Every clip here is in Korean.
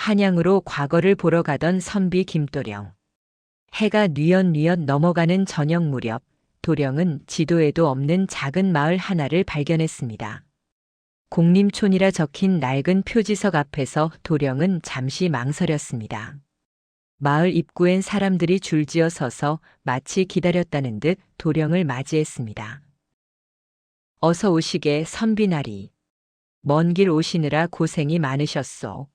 한양으로 과거를 보러 가던 선비 김도령. 해가 뉘엿뉘엿 넘어가는 저녁 무렵 도령은 지도에도 없는 작은 마을 하나를 발견했습니다. 공림촌이라 적힌 낡은 표지석 앞에서 도령은 잠시 망설였습니다. 마을 입구엔 사람들이 줄지어 서서 마치 기다렸다는 듯 도령을 맞이했습니다. 어서 오시게 선비나리. 먼 길 오시느라 고생이 많으셨소.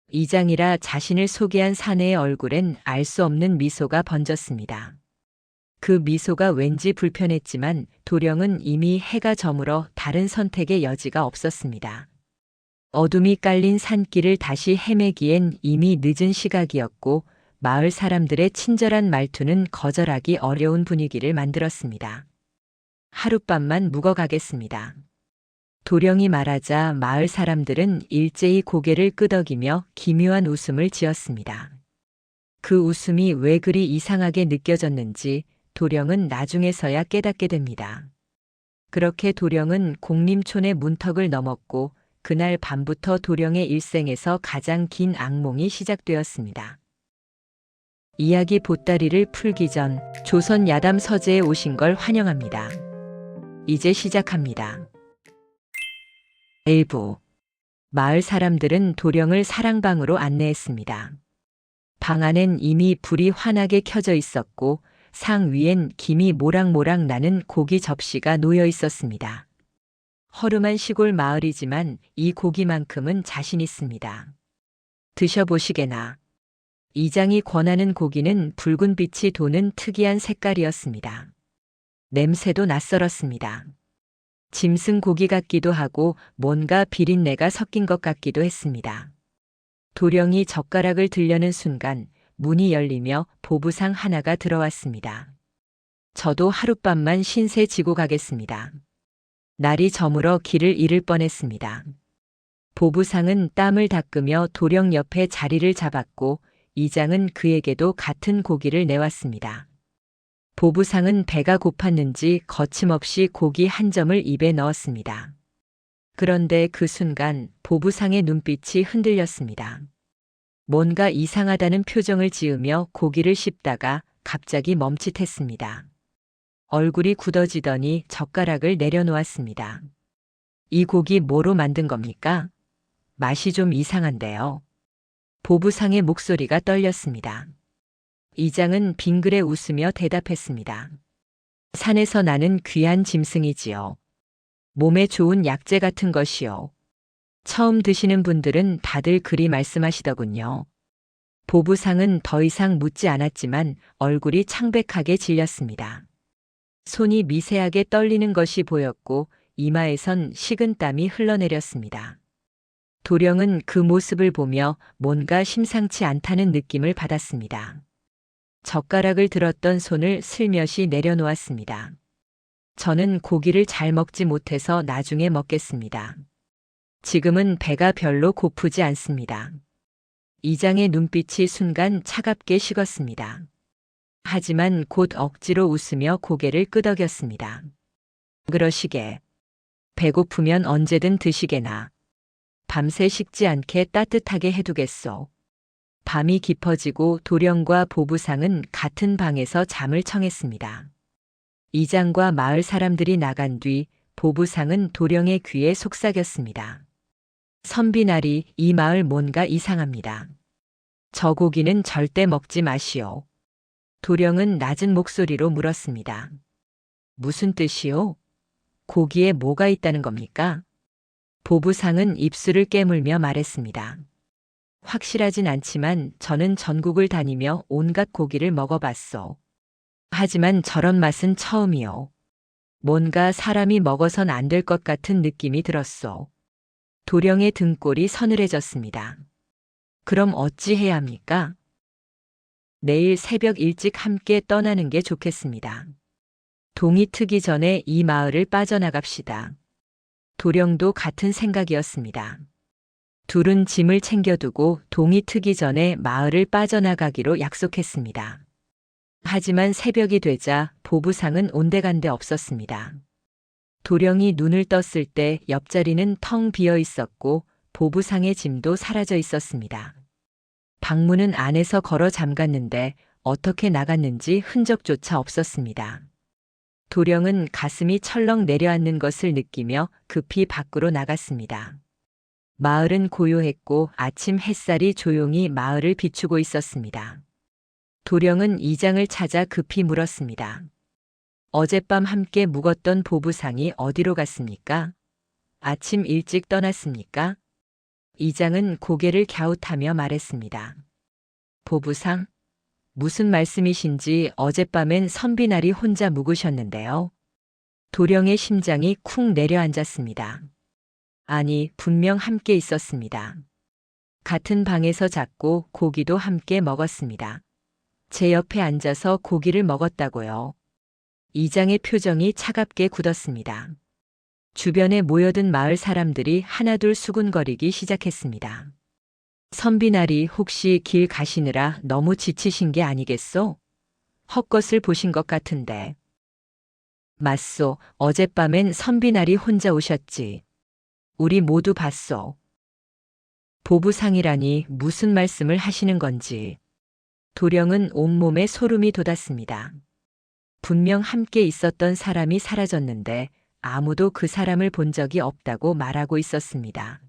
이장이라 자신을 소개한 사내의 얼굴엔 알 수 없는 미소가 번졌습니다. 그 미소가 왠지 불편했지만 도령은 이미 해가 저물어 다른 선택의 여지가 없었습니다. 어둠이 깔린 산길을 다시 헤매기엔 이미 늦은 시각이었고 마을 사람들의 친절한 말투는 거절하기 어려운 분위기를 만들었습니다. 하룻밤만 묵어가겠습니다. 도령이 말하자 마을 사람들은 일제히 고개를 끄덕이며 기묘한 웃음을 지었습니다. 그 웃음이 왜 그리 이상하게 느껴졌는지 도령은 나중에서야 깨닫게 됩니다. 그렇게 도령은 공림촌의 문턱을 넘었고 그날 밤부터 도령의 일생에서 가장 긴 악몽이 시작되었습니다. 이야기 보따리를 풀기 전 조선 야담 서재에 오신 걸 환영합니다. 이제 시작합니다. 일부. 마을 사람들은 도령을 사랑방으로 안내했습니다. 방 안엔 이미 불이 환하게 켜져 있었고 상 위엔 김이 모락모락 나는 고기 접시가 놓여 있었습니다. 허름한 시골 마을이지만 이 고기만큼은 자신 있습니다. 드셔보시게나. 이장이 권하는 고기는 붉은 빛이 도는 특이한 색깔이었습니다. 냄새도 낯설었습니다. 짐승 고기 같기도 하고 뭔가 비린내가 섞인 것 같기도 했습니다. 도령이 젓가락을 들려는 순간 문이 열리며 보부상 하나가 들어왔습니다. 저도 하룻밤만 신세 지고 가겠습니다. 날이 저물어 길을 잃을 뻔했습니다. 보부상은 땀을 닦으며 도령 옆에 자리를 잡았고 이장은 그에게도 같은 고기를 내왔습니다. 보부상은 배가 고팠는지 거침없이 고기 한 점을 입에 넣었습니다. 그런데 그 순간 보부상의 눈빛이 흔들렸습니다. 뭔가 이상하다는 표정을 지으며 고기를 씹다가 갑자기 멈칫했습니다. 얼굴이 굳어지더니 젓가락을 내려놓았습니다. 이 고기 뭐로 만든 겁니까? 맛이 좀 이상한데요. 보부상의 목소리가 떨렸습니다. 이장은 빙그레 웃으며 대답했습니다. 산에서 나는 귀한 짐승이지요. 몸에 좋은 약재 같은 것이요. 처음 드시는 분들은 다들 그리 말씀하시더군요. 보부상은 더 이상 묻지 않았지만 얼굴이 창백하게 질렸습니다. 손이 미세하게 떨리는 것이 보였고 이마에선 식은 땀이 흘러내렸습니다. 도령은 그 모습을 보며 뭔가 심상치 않다는 느낌을 받았습니다. 젓가락을 들었던 손을 슬며시 내려놓았습니다. 저는 고기를 잘 먹지 못해서 나중에 먹겠습니다. 지금은 배가 별로 고프지 않습니다. 이장의 눈빛이 순간 차갑게 식었습니다. 하지만 곧 억지로 웃으며 고개를 끄덕였습니다. 그러시게. 배고프면 언제든 드시게나. 밤새 식지 않게 따뜻하게 해두겠소. 밤이 깊어지고 도령과 보부상은 같은 방에서 잠을 청했습니다. 이장과 마을 사람들이 나간 뒤 보부상은 도령의 귀에 속삭였습니다. 선비나리, 이 마을 뭔가 이상합니다. 저 고기는 절대 먹지 마시오. 도령은 낮은 목소리로 물었습니다. 무슨 뜻이오? 고기에 뭐가 있다는 겁니까? 보부상은 입술을 깨물며 말했습니다. 확실하진 않지만 저는 전국을 다니며 온갖 고기를 먹어봤소. 하지만 저런 맛은 처음이요. 뭔가 사람이 먹어선 안 될 것 같은 느낌이 들었소. 도령의 등골이 서늘해졌습니다. 그럼 어찌 해야 합니까? 내일 새벽 일찍 함께 떠나는 게 좋겠습니다. 동이 트기 전에 이 마을을 빠져나갑시다. 도령도 같은 생각이었습니다. 둘은 짐을 챙겨두고 동이 트기 전에 마을을 빠져나가기로 약속했습니다. 하지만 새벽이 되자 보부상은 온데간데 없었습니다. 도령이 눈을 떴을 때 옆자리는 텅 비어 있었고 보부상의 짐도 사라져 있었습니다. 방문은 안에서 걸어 잠갔는데 어떻게 나갔는지 흔적조차 없었습니다. 도령은 가슴이 철렁 내려앉는 것을 느끼며 급히 밖으로 나갔습니다. 마을은 고요했고 아침 햇살이 조용히 마을을 비추고 있었습니다. 도령은 이장을 찾아 급히 물었습니다. 어젯밤 함께 묵었던 보부상이 어디로 갔습니까? 아침 일찍 떠났습니까? 이장은 고개를 갸웃하며 말했습니다. 보부상? 무슨 말씀이신지 어젯밤엔 선비날이 혼자 묵으셨는데요. 도령의 심장이 쿵 내려앉았습니다. 아니, 분명 함께 있었습니다. 같은 방에서 잤고 고기도 함께 먹었습니다. 제 옆에 앉아서 고기를 먹었다고요. 이장의 표정이 차갑게 굳었습니다. 주변에 모여든 마을 사람들이 하나둘 수군거리기 시작했습니다. 선비날이 혹시 길 가시느라 너무 지치신 게 아니겠소? 헛것을 보신 것 같은데. 맞소, 어젯밤엔 선비날이 혼자 오셨지. 우리 모두 봤소. 보부상이라니 무슨 말씀을 하시는 건지. 도령은 온몸에 소름이 돋았습니다. 분명 함께 있었던 사람이 사라졌는데 아무도 그 사람을 본 적이 없다고 말하고 있었습니다.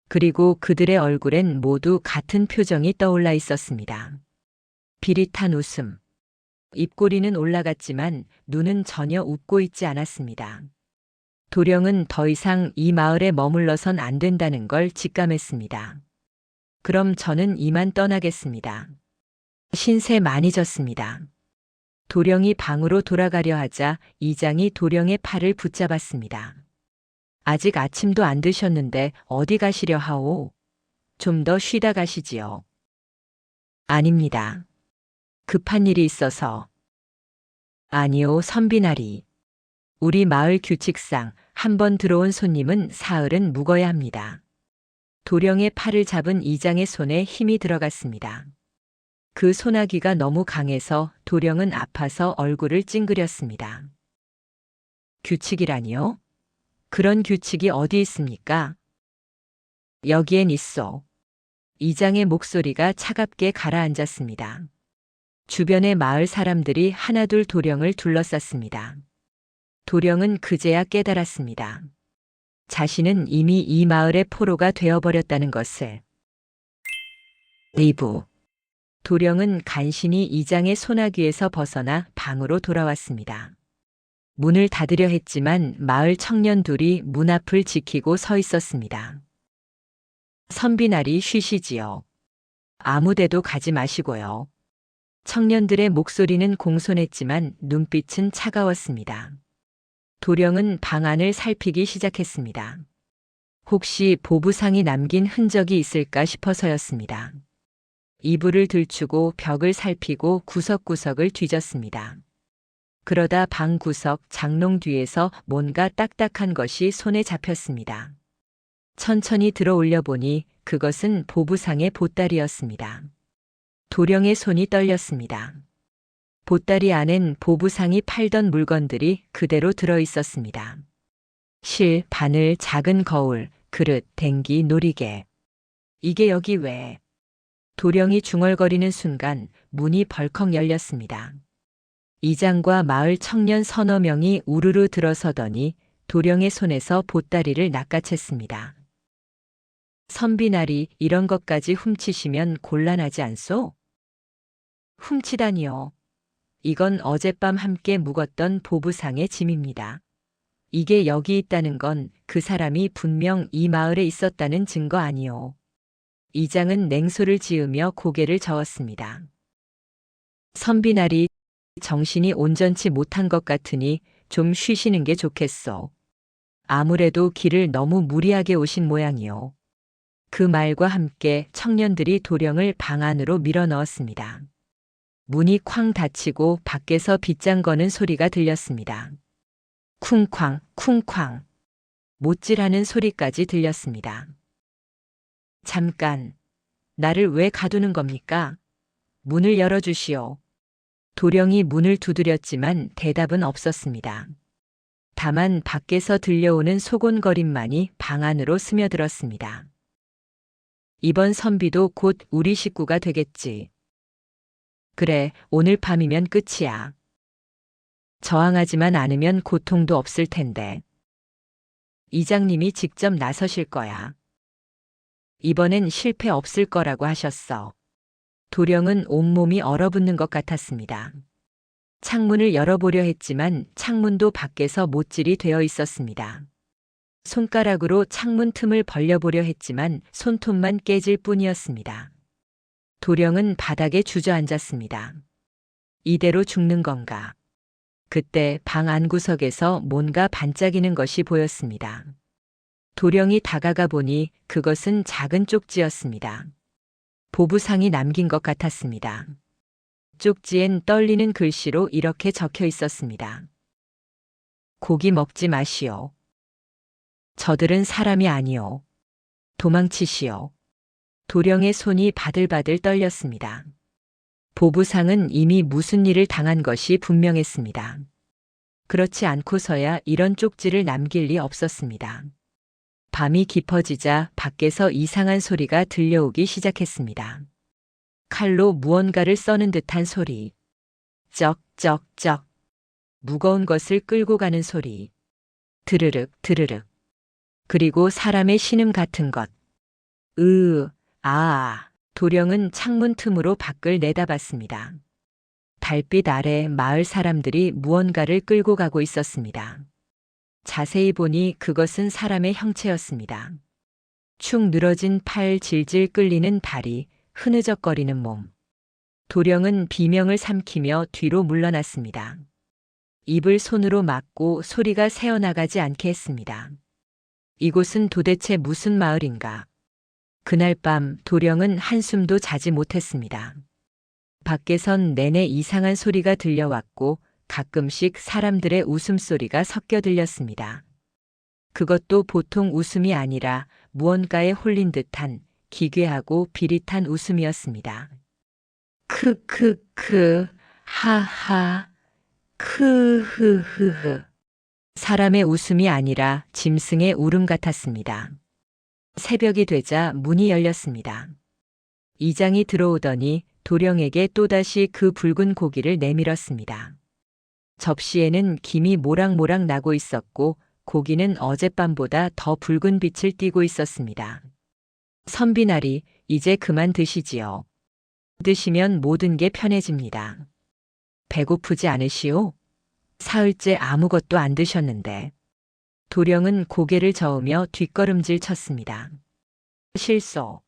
그리고 그들의 얼굴엔 모두 같은 표정이 떠올라 있었습니다. 비릿한 웃음. 입꼬리는 올라갔지만 눈은 전혀 웃고 있지 않았습니다. 도령은 더 이상 이 마을에 머물러선 안 된다는 걸 직감했습니다. 그럼 저는 이만 떠나겠습니다. 신세 많이 졌습니다. 도령이 방으로 돌아가려 하자 이장이 도령의 팔을 붙잡았습니다. 아직 아침도 안 드셨는데 어디 가시려 하오? 좀 더 쉬다 가시지요. 아닙니다. 급한 일이 있어서. 아니요, 선비나리. 우리 마을 규칙상 한 번 들어온 손님은 사흘은 묵어야 합니다. 도령의 팔을 잡은 이장의 손에 힘이 들어갔습니다. 그 소나기가 너무 강해서 도령은 아파서 얼굴을 찡그렸습니다. 규칙이라니요? 그런 규칙이 어디 있습니까? 여기엔 있어. 이장의 목소리가 차갑게 가라앉았습니다. 주변의 마을 사람들이 하나둘 도령을 둘러쌌습니다. 도령은 그제야 깨달았습니다. 자신은 이미 이 마을의 포로가 되어버렸다는 것을. 리부. 도령은 간신히 이장의 소나귀에서 벗어나 방으로 돌아왔습니다. 문을 닫으려 했지만 마을 청년 둘이 문 앞을 지키고 서 있었습니다. 선비나리 쉬시지요. 아무데도 가지 마시고요. 청년들의 목소리는 공손했지만 눈빛은 차가웠습니다. 도령은 방 안을 살피기 시작했습니다. 혹시 보부상이 남긴 흔적이 있을까 싶어서였습니다. 이불을 들추고 벽을 살피고 구석구석을 뒤졌습니다. 그러다 방 구석 장롱 뒤에서 뭔가 딱딱한 것이 손에 잡혔습니다. 천천히 들어 올려 보니 그것은 보부상의 보따리였습니다. 도령의 손이 떨렸습니다. 보따리 안엔 보부상이 팔던 물건들이 그대로 들어 있었습니다. 실, 바늘, 작은 거울, 그릇, 댕기, 놀이개. 이게 여기 왜? 도령이 중얼거리는 순간 문이 벌컥 열렸습니다. 이장과 마을 청년 서너 명이 우르르 들어서더니 도령의 손에서 보따리를 낚아챘습니다. 선비나리 이런 것까지 훔치시면 곤란하지 않소? 훔치다니요. 이건 어젯밤 함께 묵었던 보부상의 짐입니다. 이게 여기 있다는 건 그 사람이 분명 이 마을에 있었다는 증거 아니오. 이장은 냉소를 지으며 고개를 저었습니다. 선비나리 정신이 온전치 못한 것 같으니 좀 쉬시는 게 좋겠소. 아무래도 길을 너무 무리하게 오신 모양이오. 그 말과 함께 청년들이 도령을 방 안으로 밀어 넣었습니다. 문이 쾅 닫히고 밖에서 빗장 거는 소리가 들렸습니다. 쿵쾅, 쿵쾅. 못질하는 소리까지 들렸습니다. 잠깐, 나를 왜 가두는 겁니까? 문을 열어주시오. 도령이 문을 두드렸지만 대답은 없었습니다. 다만 밖에서 들려오는 소곤거림만이 방 안으로 스며들었습니다. 이번 선비도 곧 우리 식구가 되겠지. 그래, 오늘 밤이면 끝이야. 저항하지만 않으면 고통도 없을 텐데. 이장님이 직접 나서실 거야. 이번엔 실패 없을 거라고 하셨어. 도령은 온몸이 얼어붙는 것 같았습니다. 창문을 열어보려 했지만 창문도 밖에서 못질이 되어 있었습니다. 손가락으로 창문 틈을 벌려보려 했지만 손톱만 깨질 뿐이었습니다. 도령은 바닥에 주저앉았습니다. 이대로 죽는 건가? 그때 방 안구석에서 뭔가 반짝이는 것이 보였습니다. 도령이 다가가 보니 그것은 작은 쪽지였습니다. 보부상이 남긴 것 같았습니다. 쪽지엔 떨리는 글씨로 이렇게 적혀 있었습니다. 고기 먹지 마시오. 저들은 사람이 아니오. 도망치시오. 도령의 손이 바들바들 떨렸습니다. 보부상은 이미 무슨 일을 당한 것이 분명했습니다. 그렇지 않고서야 이런 쪽지를 남길 리 없었습니다. 밤이 깊어지자 밖에서 이상한 소리가 들려오기 시작했습니다. 칼로 무언가를 써는 듯한 소리. 쩍쩍쩍. 무거운 것을 끌고 가는 소리. 드르륵 드르륵. 그리고 사람의 신음 같은 것. 아. 도령은 창문 틈으로 밖을 내다봤습니다. 달빛 아래 마을 사람들이 무언가를 끌고 가고 있었습니다. 자세히 보니 그것은 사람의 형체였습니다. 축 늘어진 팔, 질질 끌리는 다리, 흐느적거리는 몸. 도령은 비명을 삼키며 뒤로 물러났습니다. 입을 손으로 막고 소리가 새어나가지 않게 했습니다. 이곳은 도대체 무슨 마을인가? 그날 밤 도령은 한숨도 자지 못했습니다. 밖에선 내내 이상한 소리가 들려왔고 가끔씩 사람들의 웃음소리가 섞여 들렸습니다. 그것도 보통 웃음이 아니라 무언가에 홀린 듯한 기괴하고 비릿한 웃음이었습니다. 크크크, 하하, 크흐흐흐. 사람의 웃음이 아니라 짐승의 울음 같았습니다. 새벽이 되자 문이 열렸습니다. 이장이 들어오더니 도령에게 또다시 그 붉은 고기를 내밀었습니다. 접시에는 김이 모락모락 나고 있었고 고기는 어젯밤보다 더 붉은 빛을 띠고 있었습니다. 선비나리, 이제 그만 드시지요. 드시면 모든 게 편해집니다. 배고프지 않으시오? 사흘째 아무것도 안 드셨는데. 도령은 고개를 저으며 뒷걸음질 쳤습니다. 실소.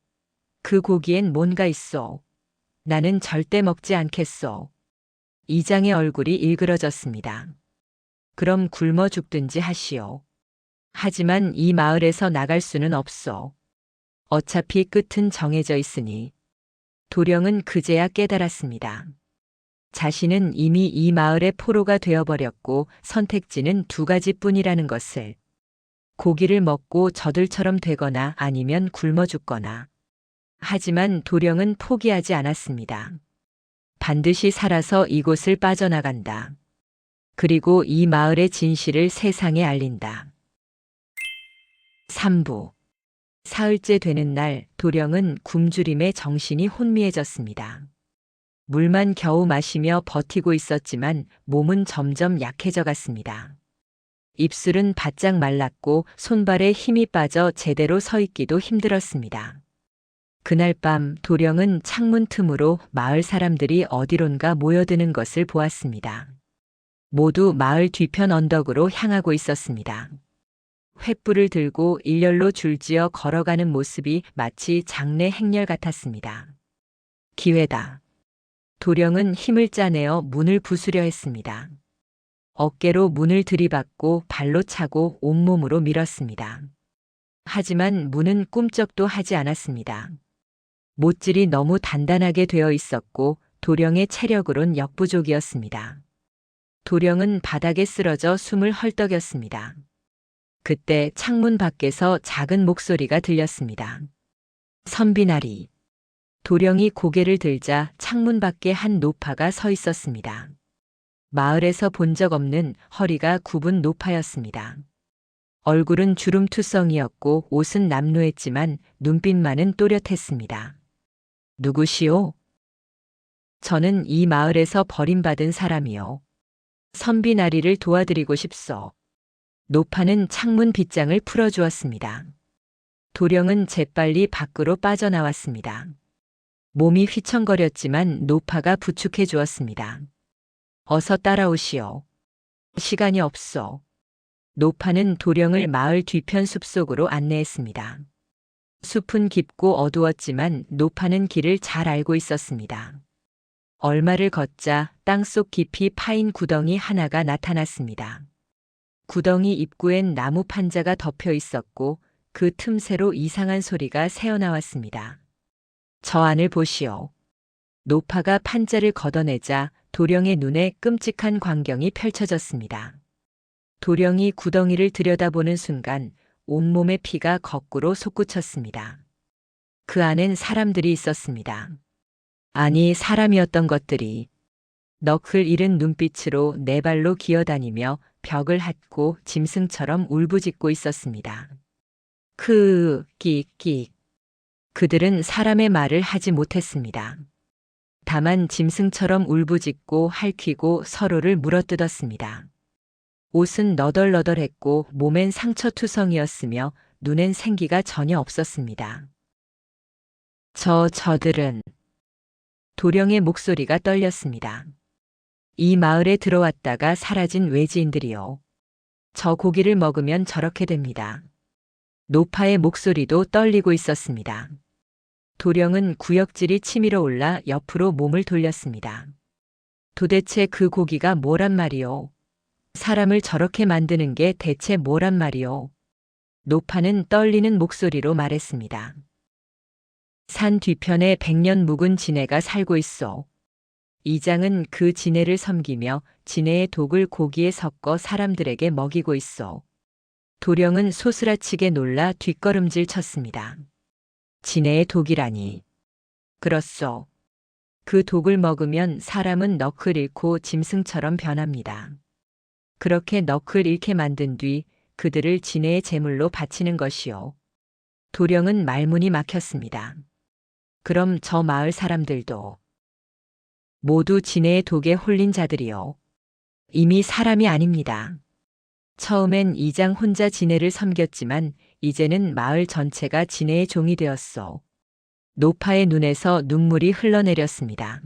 그 고기엔 뭔가 있소. 나는 절대 먹지 않겠소. 이장의 얼굴이 일그러졌습니다. 그럼 굶어 죽든지 하시오. 하지만 이 마을에서 나갈 수는 없소. 어차피 끝은 정해져 있으니. 도령은 그제야 깨달았습니다. 자신은 이미 이 마을의 포로가 되어버렸고 선택지는 두 가지뿐이라는 것을. 고기를 먹고 저들처럼 되거나 아니면 굶어 죽거나. 하지만 도령은 포기하지 않았습니다. 반드시 살아서 이곳을 빠져나간다. 그리고 이 마을의 진실을 세상에 알린다. 3부. 사흘째 되는 날 도령은 굶주림에 정신이 혼미해졌습니다. 물만 겨우 마시며 버티고 있었지만 몸은 점점 약해져 갔습니다. 입술은 바짝 말랐고 손발에 힘이 빠져 제대로 서 있기도 힘들었습니다. 그날 밤 도령은 창문 틈으로 마을 사람들이 어디론가 모여드는 것을 보았습니다. 모두 마을 뒤편 언덕으로 향하고 있었습니다. 횃불을 들고 일렬로 줄지어 걸어가는 모습이 마치 장례 행렬 같았습니다. 기회다. 도령은 힘을 짜내어 문을 부수려 했습니다. 어깨로 문을 들이받고 발로 차고 온몸으로 밀었습니다. 하지만 문은 꿈쩍도 하지 않았습니다. 못질이 너무 단단하게 되어 있었고 도령의 체력으론 역부족이었습니다. 도령은 바닥에 쓰러져 숨을 헐떡였습니다. 그때 창문 밖에서 작은 목소리가 들렸습니다. 선비나리. 도령이 고개를 들자 창문 밖에 한 노파가 서 있었습니다. 마을에서 본 적 없는 허리가 굽은 노파였습니다. 얼굴은 주름투성이었고 옷은 남루했지만 눈빛만은 또렷했습니다. 누구시오? 저는 이 마을에서 버림받은 사람이요. 선비나리를 도와드리고 싶소. 노파는 창문 빗장을 풀어주었습니다. 도령은 재빨리 밖으로 빠져나왔습니다. 몸이 휘청거렸지만 노파가 부축해 주었습니다. 어서 따라오시오. 시간이 없소. 노파는 도령을 마을 뒤편 숲속으로 안내했습니다. 숲은 깊고 어두웠지만 노파는 길을 잘 알고 있었습니다. 얼마를 걷자 땅속 깊이 파인 구덩이 하나가 나타났습니다. 구덩이 입구엔 나무 판자가 덮여 있었고 그 틈새로 이상한 소리가 새어나왔습니다. 저 안을 보시오. 노파가 판자를 걷어내자 도령의 눈에 끔찍한 광경이 펼쳐졌습니다. 도령이 구덩이를 들여다보는 순간 온몸의 피가 거꾸로 솟구쳤습니다. 그 안엔 사람들이 있었습니다. 아니, 사람이었던 것들이 너클 잃은 눈빛으로 네 발로 기어다니며 벽을 핥고 짐승처럼 울부짖고 있었습니다. 끽끽. 그들은 사람의 말을 하지 못했습니다. 다만 짐승처럼 울부짖고 핥히고 서로를 물어뜯었습니다. 옷은 너덜너덜했고 몸엔 상처투성이었으며 눈엔 생기가 전혀 없었습니다. 저들은 도령의 목소리가 떨렸습니다. 이 마을에 들어왔다가 사라진 외지인들이요. 저 고기를 먹으면 저렇게 됩니다. 노파의 목소리도 떨리고 있었습니다. 도령은 구역질이 치밀어 올라 옆으로 몸을 돌렸습니다. 도대체 그 고기가 뭐란 말이오? 사람을 저렇게 만드는 게 대체 뭐란 말이오? 노파는 떨리는 목소리로 말했습니다. 산 뒤편에 100년 묵은 지네가 살고 있어. 이장은 그 지네를 섬기며 지네의 독을 고기에 섞어 사람들에게 먹이고 있어. 도령은 소스라치게 놀라 뒷걸음질 쳤습니다. 지네의 독이라니. 그렇소. 그 독을 먹으면 사람은 너클 잃고 짐승처럼 변합니다. 그렇게 너클 잃게 만든 뒤 그들을 지네의 제물로 바치는 것이요. 도령은 말문이 막혔습니다. 그럼 저 마을 사람들도 모두 지네의 독에 홀린 자들이요. 이미 사람이 아닙니다. 처음엔 이장 혼자 지네를 섬겼지만 이제는 마을 전체가 지네의 종이 되었소. 노파의 눈에서 눈물이 흘러내렸습니다.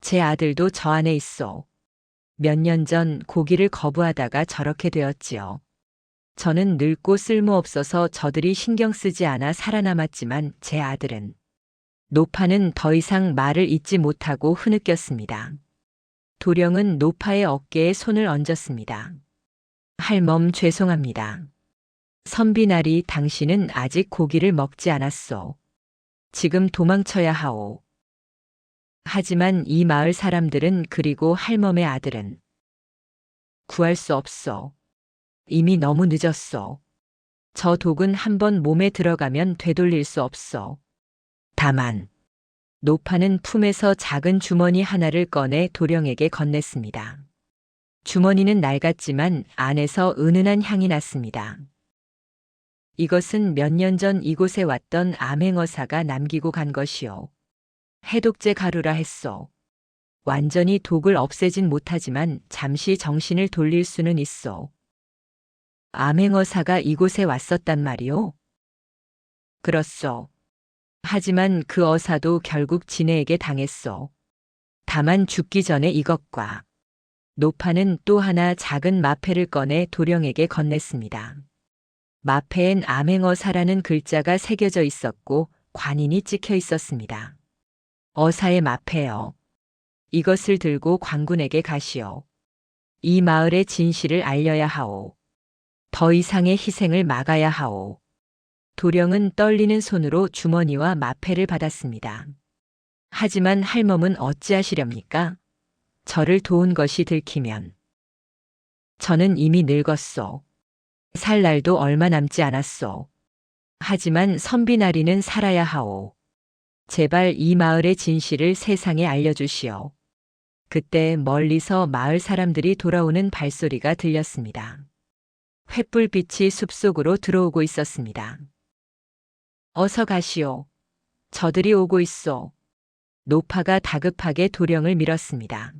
제 아들도 저 안에 있소. 몇 년 전 고기를 거부하다가 저렇게 되었지요. 저는 늙고 쓸모없어서 저들이 신경 쓰지 않아 살아남았지만 제 아들은. 노파는 더 이상 말을 잇지 못하고 흐느꼈습니다. 도령은 노파의 어깨에 손을 얹었습니다. 할멈, 죄송합니다. 선비나리, 당신은 아직 고기를 먹지 않았소. 지금 도망쳐야 하오. 하지만 이 마을 사람들은 그리고 할멈의 아들은 구할 수 없소. 이미 너무 늦었소. 저 독은 한번 몸에 들어가면 되돌릴 수 없소. 다만 노파는 품에서 작은 주머니 하나를 꺼내 도령에게 건넸습니다. 주머니는 낡았지만 안에서 은은한 향이 났습니다. 이것은 몇 년 전 이곳에 왔던 암행어사가 남기고 간 것이요. 해독제 가루라 했소. 완전히 독을 없애진 못하지만 잠시 정신을 돌릴 수는 있소. 암행어사가 이곳에 왔었단 말이오? 그렇소. 하지만 그 어사도 결국 지네에게 당했소. 다만 죽기 전에 이것과 노파는 또 하나 작은 마패를 꺼내 도령에게 건넸습니다. 마패엔 암행어사라는 글자가 새겨져 있었고 관인이 찍혀 있었습니다. 어사의 마패여. 이것을 들고 광군에게 가시오. 이 마을의 진실을 알려야 하오. 더 이상의 희생을 막아야 하오. 도령은 떨리는 손으로 주머니와 마패를 받았습니다. 하지만 할멈은 어찌하시렵니까? 저를 도운 것이 들키면. 저는 이미 늙었소. 살 날도 얼마 남지 않았소. 하지만 선비나리는 살아야 하오. 제발 이 마을의 진실을 세상에 알려주시오. 그때 멀리서 마을 사람들이 돌아오는 발소리가 들렸습니다. 횃불빛이 숲속으로 들어오고 있었습니다. 어서 가시오. 저들이 오고 있소. 노파가 다급하게 도령을 밀었습니다.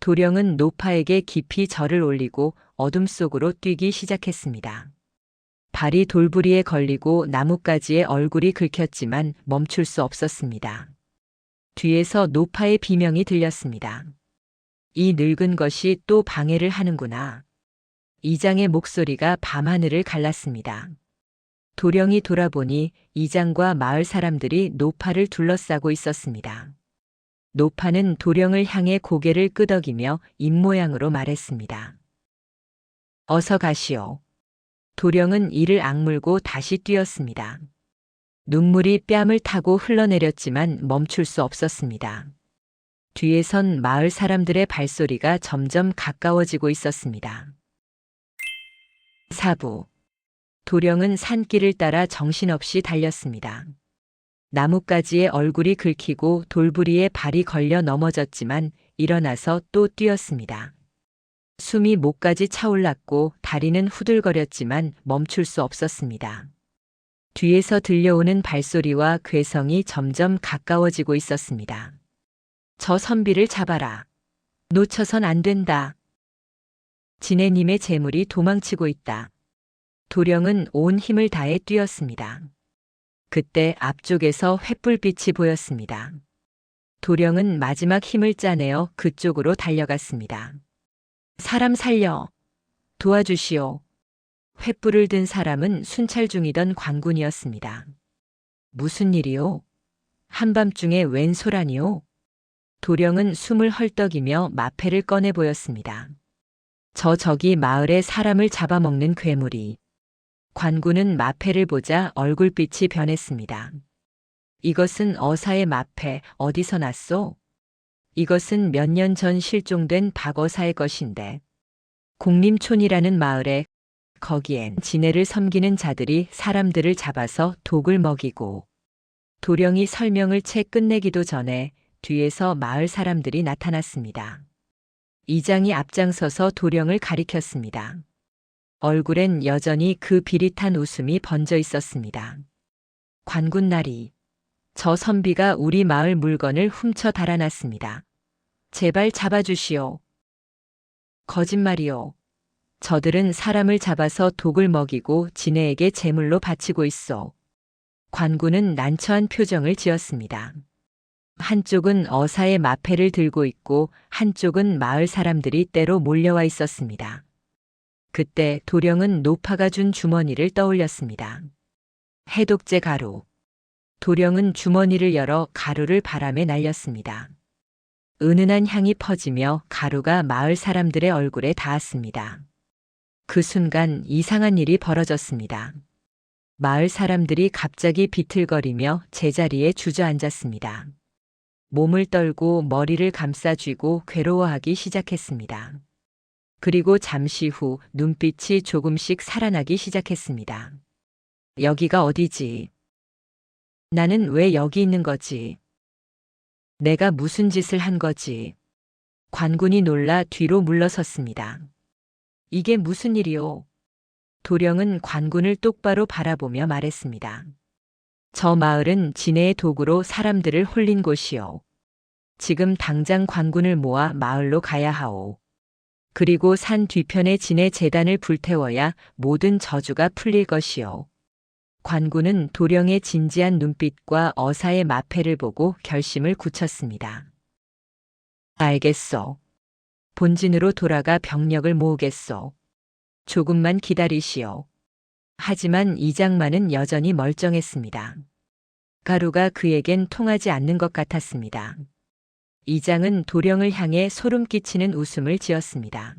도령은 노파에게 깊이 절을 올리고 어둠 속으로 뛰기 시작했습니다. 발이 돌부리에 걸리고 나뭇가지에 얼굴이 긁혔지만 멈출 수 없었습니다. 뒤에서 노파의 비명이 들렸습니다. 이 늙은 것이 또 방해를 하는구나. 이장의 목소리가 밤하늘을 갈랐습니다. 도령이 돌아보니 이장과 마을 사람들이 노파를 둘러싸고 있었습니다. 노파는 도령을 향해 고개를 끄덕이며 입모양으로 말했습니다. 어서 가시오. 도령은 이를 악물고 다시 뛰었습니다. 눈물이 뺨을 타고 흘러내렸지만 멈출 수 없었습니다. 뒤에선 마을 사람들의 발소리가 점점 가까워지고 있었습니다. 4부. 도령은 산길을 따라 정신없이 달렸습니다. 나뭇가지에 얼굴이 긁히고 돌부리에 발이 걸려 넘어졌지만 일어나서 또 뛰었습니다. 숨이 목까지 차올랐고 다리는 후들거렸지만 멈출 수 없었습니다. 뒤에서 들려오는 발소리와 괴성이 점점 가까워지고 있었습니다. 저 선비를 잡아라. 놓쳐선 안 된다. 진해님의 재물이 도망치고 있다. 도령은 온 힘을 다해 뛰었습니다. 그때 앞쪽에서 횃불빛이 보였습니다. 도령은 마지막 힘을 짜내어 그쪽으로 달려갔습니다. 사람 살려. 도와주시오. 횃불을 든 사람은 순찰 중이던 관군이었습니다. 무슨 일이오? 한밤중에 웬 소란이오? 도령은 숨을 헐떡이며 마패를 꺼내 보였습니다. 저기 마을에 사람을 잡아먹는 괴물이. 관군은 마패를 보자 얼굴빛이 변했습니다. 이것은 어사의 마패, 어디서 났소? 이것은 몇 년 전 실종된 박어사의 것인데. 공림촌이라는 마을에 거기엔 진해를 섬기는 자들이 사람들을 잡아서 독을 먹이고. 도령이 설명을 채 끝내기도 전에 뒤에서 마을 사람들이 나타났습니다. 이장이 앞장서서 도령을 가리켰습니다. 얼굴엔 여전히 그 비릿한 웃음이 번져 있었습니다. 관군나리, 저 선비가 우리 마을 물건을 훔쳐 달아났습니다. 제발 잡아주시오. 거짓말이오. 저들은 사람을 잡아서 독을 먹이고 진해에게 제물로 바치고 있어. 관군은 난처한 표정을 지었습니다. 한쪽은 어사의 마패를 들고 있고 한쪽은 마을 사람들이 때로 몰려와 있었습니다. 그때 도령은 노파가 준 주머니를 떠올렸습니다. 해독제 가루. 도령은 주머니를 열어 가루를 바람에 날렸습니다. 은은한 향이 퍼지며 가루가 마을 사람들의 얼굴에 닿았습니다. 그 순간 이상한 일이 벌어졌습니다. 마을 사람들이 갑자기 비틀거리며 제자리에 주저앉았습니다. 몸을 떨고 머리를 감싸 쥐고 괴로워하기 시작했습니다. 그리고 잠시 후 눈빛이 조금씩 살아나기 시작했습니다. 여기가 어디지? 나는 왜 여기 있는 거지? 내가 무슨 짓을 한 거지? 관군이 놀라 뒤로 물러섰습니다. 이게 무슨 일이오? 도령은 관군을 똑바로 바라보며 말했습니다. 저 마을은 진해의 도구로 사람들을 홀린 곳이오. 지금 당장 관군을 모아 마을로 가야 하오. 그리고 산 뒤편에 진해 재단을 불태워야 모든 저주가 풀릴 것이오. 관군은 도령의 진지한 눈빛과 어사의 마패를 보고 결심을 굳혔습니다. 알겠소. 본진으로 돌아가 병력을 모으겠소. 조금만 기다리시오. 하지만 이장만은 여전히 멀쩡했습니다. 가루가 그에겐 통하지 않는 것 같았습니다. 이장은 도령을 향해 소름 끼치는 웃음을 지었습니다.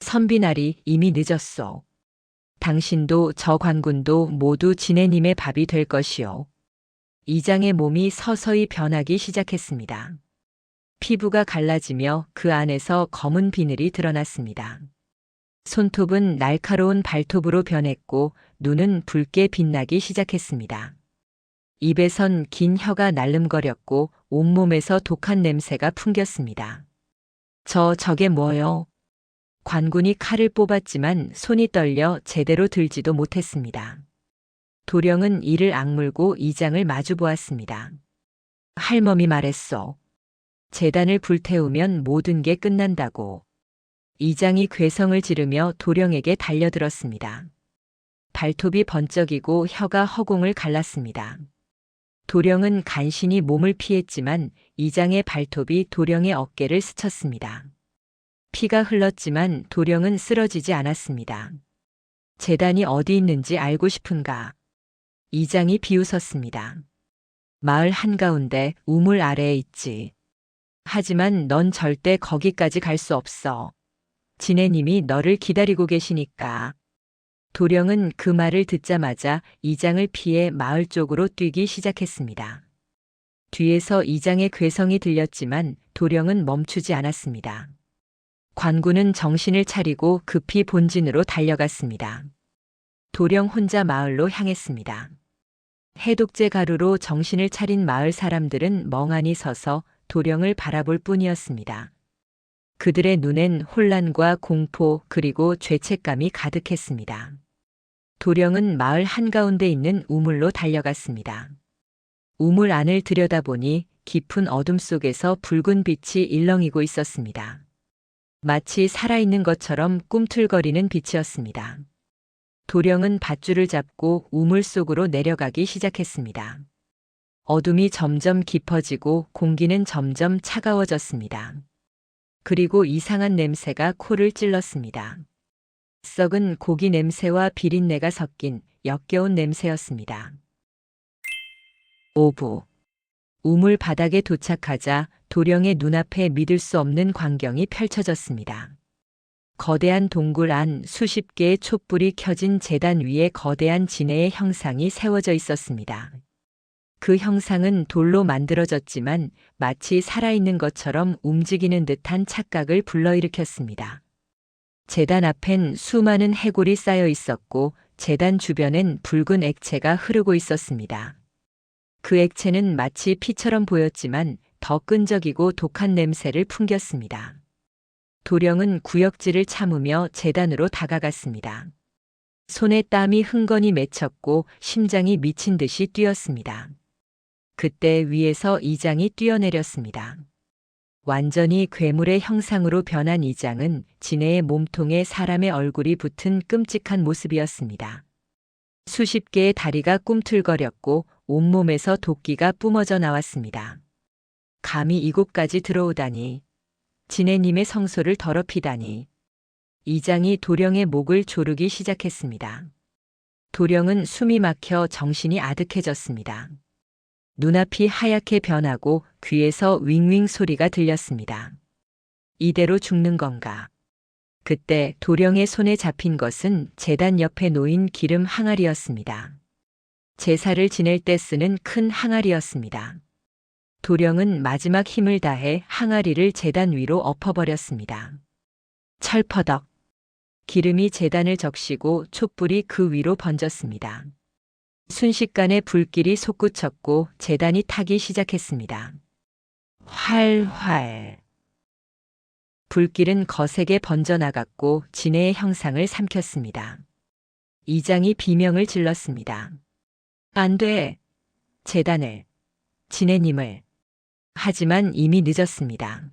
선비나리, 이미 늦었소. 당신도 저 관군도 모두 진해님의 밥이 될 것이오. 이장의 몸이 서서히 변하기 시작했습니다. 피부가 갈라지며 그 안에서 검은 비늘이 드러났습니다. 손톱은 날카로운 발톱으로 변했고 눈은 붉게 빛나기 시작했습니다. 입에선 긴 혀가 날름거렸고 온몸에서 독한 냄새가 풍겼습니다. 저게 뭐요? 관군이 칼을 뽑았지만 손이 떨려 제대로 들지도 못했습니다. 도령은 이를 악물고 이장을 마주 보았습니다. 할멈이 말했소. 제단을 불태우면 모든 게 끝난다고. 이장이 괴성을 지르며 도령에게 달려들었습니다. 발톱이 번쩍이고 혀가 허공을 갈랐습니다. 도령은 간신히 몸을 피했지만 이장의 발톱이 도령의 어깨를 스쳤습니다. 피가 흘렀지만 도령은 쓰러지지 않았습니다. 제단이 어디 있는지 알고 싶은가? 이장이 비웃었습니다. 마을 한가운데 우물 아래에 있지. 하지만 넌 절대 거기까지 갈 수 없어. 지네님이 너를 기다리고 계시니까. 도령은 그 말을 듣자마자 이장을 피해 마을 쪽으로 뛰기 시작했습니다. 뒤에서 이장의 괴성이 들렸지만 도령은 멈추지 않았습니다. 관군은 정신을 차리고 급히 본진으로 달려갔습니다. 도령 혼자 마을로 향했습니다. 해독제 가루로 정신을 차린 마을 사람들은 멍하니 서서 도령을 바라볼 뿐이었습니다. 그들의 눈엔 혼란과 공포 그리고 죄책감이 가득했습니다. 도령은 마을 한가운데 있는 우물로 달려갔습니다. 우물 안을 들여다보니 깊은 어둠 속에서 붉은 빛이 일렁이고 있었습니다. 마치 살아있는 것처럼 꿈틀거리는 빛이었습니다. 도령은 밧줄을 잡고 우물 속으로 내려가기 시작했습니다. 어둠이 점점 깊어지고 공기는 점점 차가워졌습니다. 그리고 이상한 냄새가 코를 찔렀습니다. 썩은 고기 냄새와 비린내가 섞인 역겨운 냄새였습니다. 오부. 우물 바닥에 도착하자 도령의 눈앞에 믿을 수 없는 광경이 펼쳐졌습니다. 거대한 동굴 안 수십 개의 촛불이 켜진 제단 위에 거대한 진해의 형상이 세워져 있었습니다. 그 형상은 돌로 만들어졌지만 마치 살아있는 것처럼 움직이는 듯한 착각을 불러일으켰습니다. 제단 앞엔 수많은 해골이 쌓여 있었고 제단 주변엔 붉은 액체가 흐르고 있었습니다. 그 액체는 마치 피처럼 보였지만 더 끈적이고 독한 냄새를 풍겼습니다. 도령은 구역질을 참으며 제단으로 다가갔습니다. 손에 땀이 흥건히 맺혔고 심장이 미친 듯이 뛰었습니다. 그때 위에서 이장이 뛰어내렸습니다. 완전히 괴물의 형상으로 변한 이장은 진해의 몸통에 사람의 얼굴이 붙은 끔찍한 모습이었습니다. 수십 개의 다리가 꿈틀거렸고 온몸에서 도끼가 뿜어져 나왔습니다. 감히 이곳까지 들어오다니. 진해님의 성소를 더럽히다니. 이장이 도령의 목을 조르기 시작했습니다. 도령은 숨이 막혀 정신이 아득해졌습니다. 눈앞이 하얗게 변하고 귀에서 윙윙 소리가 들렸습니다. 이대로 죽는 건가? 그때 도령의 손에 잡힌 것은 제단 옆에 놓인 기름 항아리였습니다. 제사를 지낼 때 쓰는 큰 항아리였습니다. 도령은 마지막 힘을 다해 항아리를 제단 위로 엎어버렸습니다. 철퍼덕. 기름이 제단을 적시고 촛불이 그 위로 번졌습니다. 순식간에 불길이 솟구쳤고 제단이 타기 시작했습니다. 활활. 불길은 거세게 번져나갔고 진해의 형상을 삼켰습니다. 이장이 비명을 질렀습니다. 안 돼. 제단을. 진해님을. 하지만 이미 늦었습니다.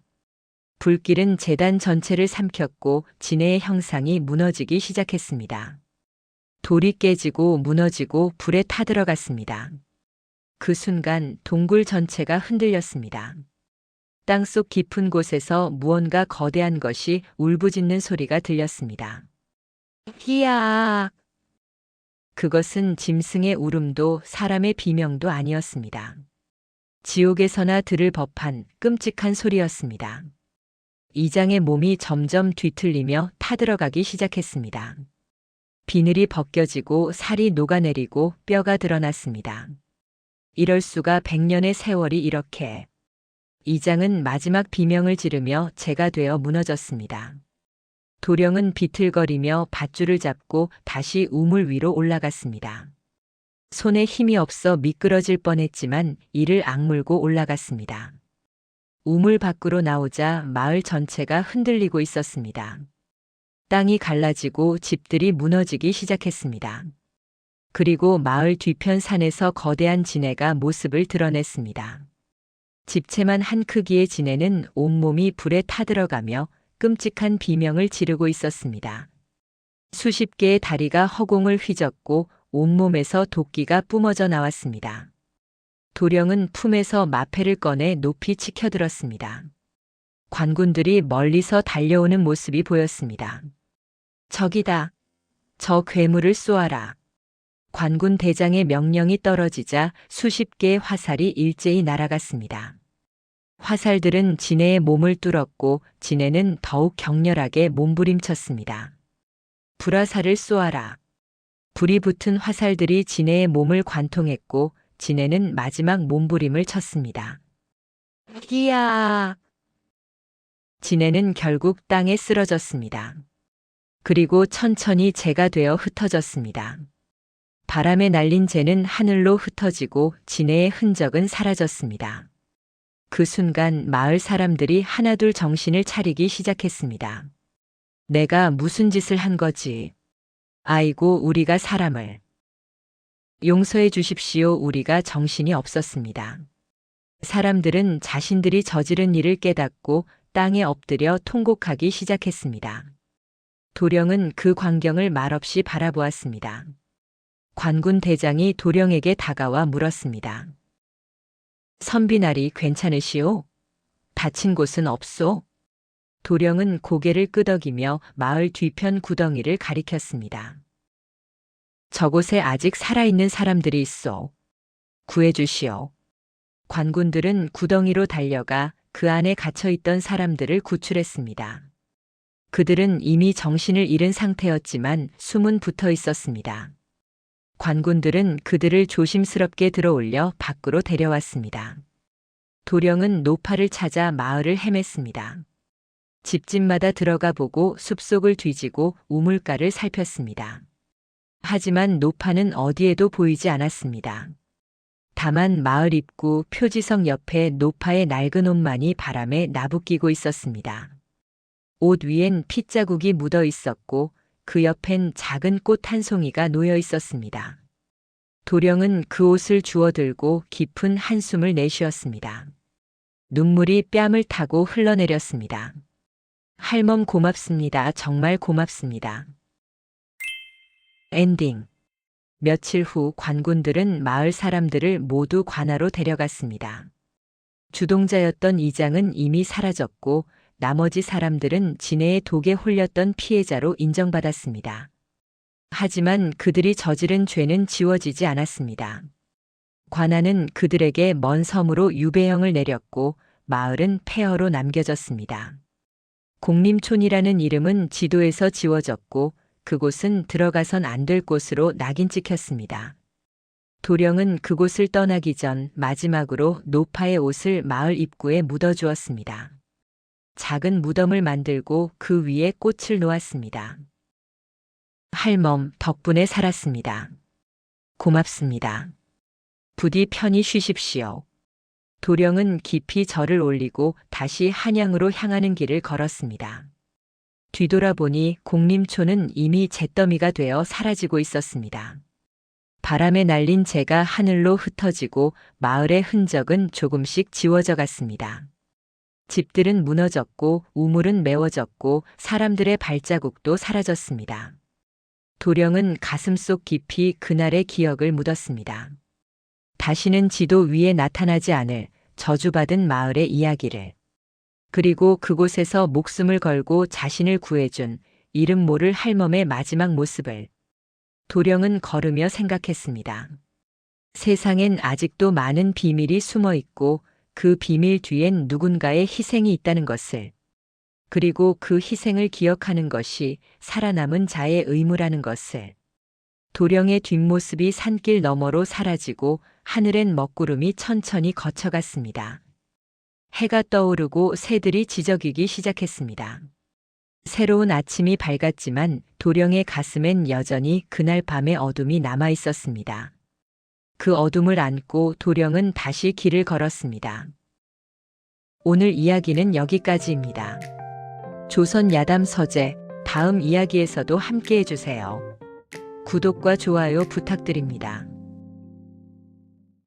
불길은 제단 전체를 삼켰고 진해의 형상이 무너지기 시작했습니다. 돌이 깨지고 무너지고 불에 타들어갔습니다. 그 순간 동굴 전체가 흔들렸습니다. 땅속 깊은 곳에서 무언가 거대한 것이 울부짖는 소리가 들렸습니다. 히야! 그것은 짐승의 울음도 사람의 비명도 아니었습니다. 지옥에서나 들을 법한 끔찍한 소리였습니다. 이장의 몸이 점점 뒤틀리며 타들어가기 시작했습니다. 비늘이 벗겨지고 살이 녹아내리고 뼈가 드러났습니다. 이럴 수가 100년의 세월이 이렇게. 이장은 마지막 비명을 지르며 재가 되어 무너졌습니다. 도령은 비틀거리며 밧줄을 잡고 다시 우물 위로 올라갔습니다. 손에 힘이 없어 미끄러질 뻔했지만 이를 악물고 올라갔습니다. 우물 밖으로 나오자 마을 전체가 흔들리고 있었습니다. 땅이 갈라지고 집들이 무너지기 시작했습니다. 그리고 마을 뒤편 산에서 거대한 지네가 모습을 드러냈습니다. 집채만 한 크기의 지네는 온몸이 불에 타들어가며 끔찍한 비명을 지르고 있었습니다. 수십 개의 다리가 허공을 휘젓고 온몸에서 도끼가 뿜어져 나왔습니다. 도령은 품에서 마패를 꺼내 높이 치켜들었습니다. 관군들이 멀리서 달려오는 모습이 보였습니다. 적이다. 저 괴물을 쏘아라. 관군 대장의 명령이 떨어지자 수십 개의 화살이 일제히 날아갔습니다. 화살들은 지네의 몸을 뚫었고 지네는 더욱 격렬하게 몸부림쳤습니다. 불화살을 쏘아라. 불이 붙은 화살들이 지네의 몸을 관통했고 지네는 마지막 몸부림을 쳤습니다. 이야! 지네는 결국 땅에 쓰러졌습니다. 그리고 천천히 재가 되어 흩어졌습니다. 바람에 날린 재는 하늘로 흩어지고 지네의 흔적은 사라졌습니다. 그 순간 마을 사람들이 하나둘 정신을 차리기 시작했습니다. 내가 무슨 짓을 한 거지? 아이고, 우리가 사람을. 용서해 주십시오. 우리가 정신이 없었습니다. 사람들은 자신들이 저지른 일을 깨닫고 땅에 엎드려 통곡하기 시작했습니다. 도령은 그 광경을 말없이 바라보았습니다. 관군 대장이 도령에게 다가와 물었습니다. 선비나리 괜찮으시오? 다친 곳은 없소? 도령은 고개를 끄덕이며 마을 뒤편 구덩이를 가리켰습니다. 저곳에 아직 살아있는 사람들이 있어. 구해주시오. 관군들은 구덩이로 달려가 그 안에 갇혀있던 사람들을 구출했습니다. 그들은 이미 정신을 잃은 상태였지만 숨은 붙어 있었습니다. 관군들은 그들을 조심스럽게 들어올려 밖으로 데려왔습니다. 도령은 노파를 찾아 마을을 헤맸습니다. 집집마다 들어가 보고 숲속을 뒤지고 우물가를 살폈습니다. 하지만 노파는 어디에도 보이지 않았습니다. 다만 마을 입구 표지성 옆에 노파의 낡은 옷만이 바람에 나부끼고 있었습니다. 옷 위엔 핏자국이 묻어 있었고 그 옆엔 작은 꽃 한 송이가 놓여 있었습니다. 도령은 그 옷을 주워들고 깊은 한숨을 내쉬었습니다. 눈물이 뺨을 타고 흘러내렸습니다. 할멈 고맙습니다. 정말 고맙습니다. 엔딩. 며칠 후 관군들은 마을 사람들을 모두 관아로 데려갔습니다. 주동자였던 이장은 이미 사라졌고 나머지 사람들은 진해의 독에 홀렸던 피해자로 인정받았습니다. 하지만 그들이 저지른 죄는 지워지지 않았습니다. 관아는 그들에게 먼 섬으로 유배형을 내렸고 마을은 폐허로 남겨졌습니다. 공림촌이라는 이름은 지도에서 지워졌고 그곳은 들어가선 안 될 곳으로 낙인 찍혔습니다. 도령은 그곳을 떠나기 전 마지막으로 노파의 옷을 마을 입구에 묻어주었습니다. 작은 무덤을 만들고 그 위에 꽃을 놓았습니다. 할멈, 덕분에 살았습니다. 고맙습니다. 부디 편히 쉬십시오. 도령은 깊이 절을 올리고 다시 한양으로 향하는 길을 걸었습니다. 뒤돌아보니 공림촌은 이미 잿더미가 되어 사라지고 있었습니다. 바람에 날린 재가 하늘로 흩어지고 마을의 흔적은 조금씩 지워져 갔습니다. 집들은 무너졌고 우물은 메워졌고 사람들의 발자국도 사라졌습니다. 도령은 가슴속 깊이 그날의 기억을 묻었습니다. 다시는 지도 위에 나타나지 않을 저주받은 마을의 이야기를, 그리고 그곳에서 목숨을 걸고 자신을 구해준 이름 모를 할멈의 마지막 모습을. 도령은 걸으며 생각했습니다. 세상엔 아직도 많은 비밀이 숨어 있고 그 비밀 뒤엔 누군가의 희생이 있다는 것을, 그리고 그 희생을 기억하는 것이 살아남은 자의 의무라는 것을. 도령의 뒷모습이 산길 너머로 사라지고 하늘엔 먹구름이 천천히 거쳐갔습니다. 해가 떠오르고 새들이 지저귀기 시작했습니다. 새로운 아침이 밝았지만 도령의 가슴엔 여전히 그날 밤의 어둠이 남아 있었습니다. 그 어둠을 안고 도령은 다시 길을 걸었습니다. 오늘 이야기는 여기까지입니다. 조선 야담 서재 다음 이야기에서도 함께 해주세요. 구독과 좋아요 부탁드립니다.